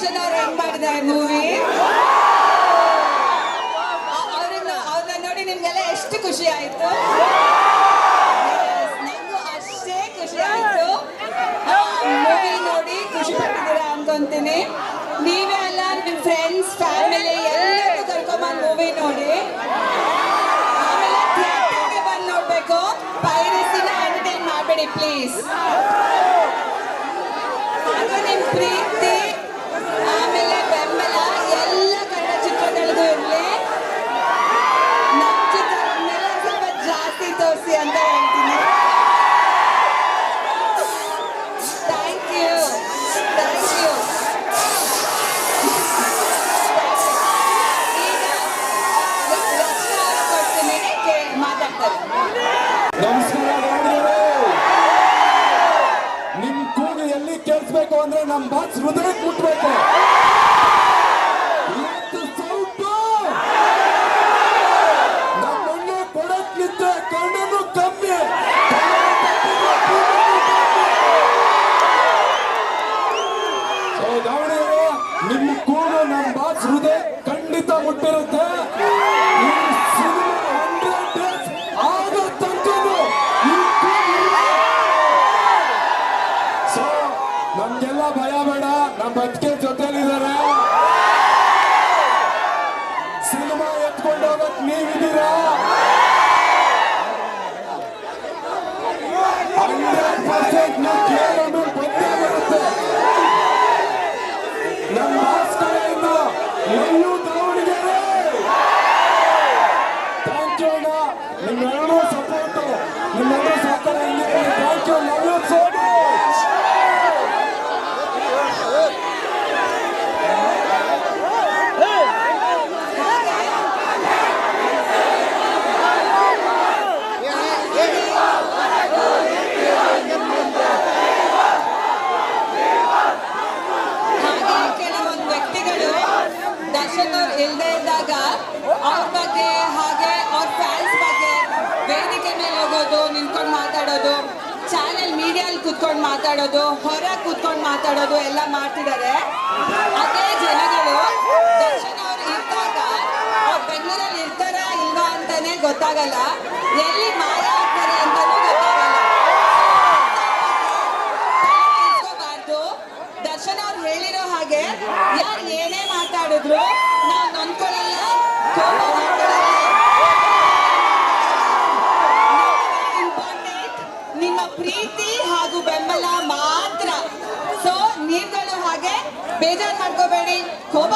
ದರ್ಶನ್ ಅವ್ರು ಹೆಂಗ್ ಮಾಡಿದ್ದಾರೆ ಮೂವಿ. ಅವ್ರನ್ನ ನೋಡಿ ನಿಮ್ಗೆಲ್ಲ ಎಷ್ಟು ಖುಷಿ ಆಯ್ತು? ನಂಗೂ ಅಷ್ಟೇ ಖುಷಿ ಆಯ್ತು. ಮೂವಿ ನೋಡಿ ಖುಷಿ ಪಟ್ಟಿದ್ದೀರಾ ಅನ್ಕೊಂತೀನಿ. ನೀವೇ ಅಲ್ಲ, ನಿಮ್ ಫ್ರೆಂಡ್ಸ್ ಫ್ಯಾಮಿಲಿ ಎಲ್ಲರೂ ಕರ್ಕೊಂಬಂದು ಮೂವಿ ನೋಡಿ. ಆಮೇಲೆ ಥಿಯೇಟರ್ಗೆ ಬಂದು ನೋಡ್ಬೇಕು. ಪೈರಸಿನ ಎಂಟರ್ಟೈನ್ ಮಾಡಬೇಡಿ ಪ್ಲೀಸ್. ನಿಮ್ ಪ್ರೀತಿ ಆಮೇಲೆ ಬೆಂಬಲ ಎಲ್ಲ ಕನ್ನಡ ಚಿತ್ರಗಳಿಗೂ ಇರಲಿ. ನಮ್ಮ ಚಿತ್ರಗಳನ್ನೆಲ್ಲ ಸ್ವಲ್ಪ ಜಾಸ್ತಿ ತೋರಿಸಿ ಅಂತ ಹೇಳ್ತೀನಿ. Thank you. ಈಗ ರಚನಾ ಅವರು ಕೊಡ್ತೀನಿ, ಮಾತಾಡ್ತಾರೆ. ನಿಮ್ ಕೂಗು ಎಲ್ಲಿ ಕೇಳಿಸ್ಬೇಕು ಅಂದ್ರೆ ನಮ್ ಬಾಕ್ಸ್ ಹೃದಯಕ್ಕೆ ಮುಟ್ಬೇಕು. ಇವತ್ತು ಸ್ವಲ್ಪ ನಮ್ಮನ್ನ ಕೊಡಕ್ಕಿಂತ ಕಣ್ಣನ್ನು ಕಮ್ಮಿ. ದಾವಣಗೆರೆ ನಿಮ್ ಕೂಗು ನಮ್ ಬಾಕ್ಸ್ ಹೃದಯ ಖಂಡಿತ ಮುಟ್ಟಿರುತ್ತೆ. ನಮ್ಗೆಲ್ಲ ಭಯ ಬೇಡ, ನಮ್ಮ ಬದುಕೆ ಜೊತೆಲಿದ್ದಾರೆ. ಸಿನಿಮಾ ಎತ್ಕೊಂಡು ಹೋಗಕ್ ನೀವಿದ್ದೀರಾ. 100% ಬಂದೇ ಬರುತ್ತೆ. ನಮ್ಮ ಮಾಸ್ಕರಿಂದ ಎಲ್ಲೂ ದಾವಣಗೆರೆ. ಥ್ಯಾಂಕ್ ಯು ಅಣ್ಣ, ನಿಮ್ಮೆಲ್ಲರೂ ಸಪೋರ್ಟು, ನಿಮ್ಮೆಲ್ಲರೂ ಸಹಕಾರ. Thank you, love you so much. Darshan ಅವ್ರು ಇಲ್ಲದೆ ಇದ್ದಾಗ ಅವ್ರ ಬಗ್ಗೆ ಹಾಗೆ ಅವ್ರ ಫ್ಯಾನ್ಸ್ ಬಗ್ಗೆ ವೇದಿಕೆ ಮೇಲೆ ಹೋಗೋದು, ನಿಂತ್ಕೊಂಡು ಮಾತಾಡೋದು, ಚಾನೆಲ್ ಮೀಡಿಯಲ್ಲಿ ಕೂತ್ಕೊಂಡು ಮಾತಾಡೋದು, ಹೊರ ಕೂತ್ಕೊಂಡು ಮಾತಾಡೋದು ಎಲ್ಲ ಮಾಡ್ತಿದ್ದಾರೆ. ಅದೇ ಜನಗಳು ದರ್ಶನ್ ಅವ್ರು ಇದ್ದಾಗ ಅವ್ರು ಬೆಂಗಳೂರಲ್ಲಿ ಇರ್ತಾರ ಇಲ್ವಾ ಅಂತಾನೆ ಗೊತ್ತಾಗಲ್ಲ, ಎಲ್ಲಿ ಮಾಯ ಆಗ್ತಾರೆ ಅಂತಾನೂ ಗೊತ್ತಾಗಲ್ಲ. ದರ್ಶನ್ ಅವ್ರು ಹೇಳಿರೋ ಹಾಗೆ ಯಾರು ಏನೇ ಮಾತಾಡಿದ್ರು ನಾವು ನೊಂದ್ಕೊಳ್ಳಲ್ಲ, ಕೋಪ ಮಾಡ್ಕೊಳ್ಳಲ್ಲ. ಇಂಪಾರ್ಟೆಂಟ್ ನಿಮ್ಮ ಪ್ರೀತಿ ಹಾಗೂ ಬೆಂಬಲ ಮಾತ್ರ. ಸೊ ನೀವುಗಳು ಹಾಗೆ ಬೇಜಾರು ಮಾಡ್ಕೋಬೇಡಿ, ಕೋಪ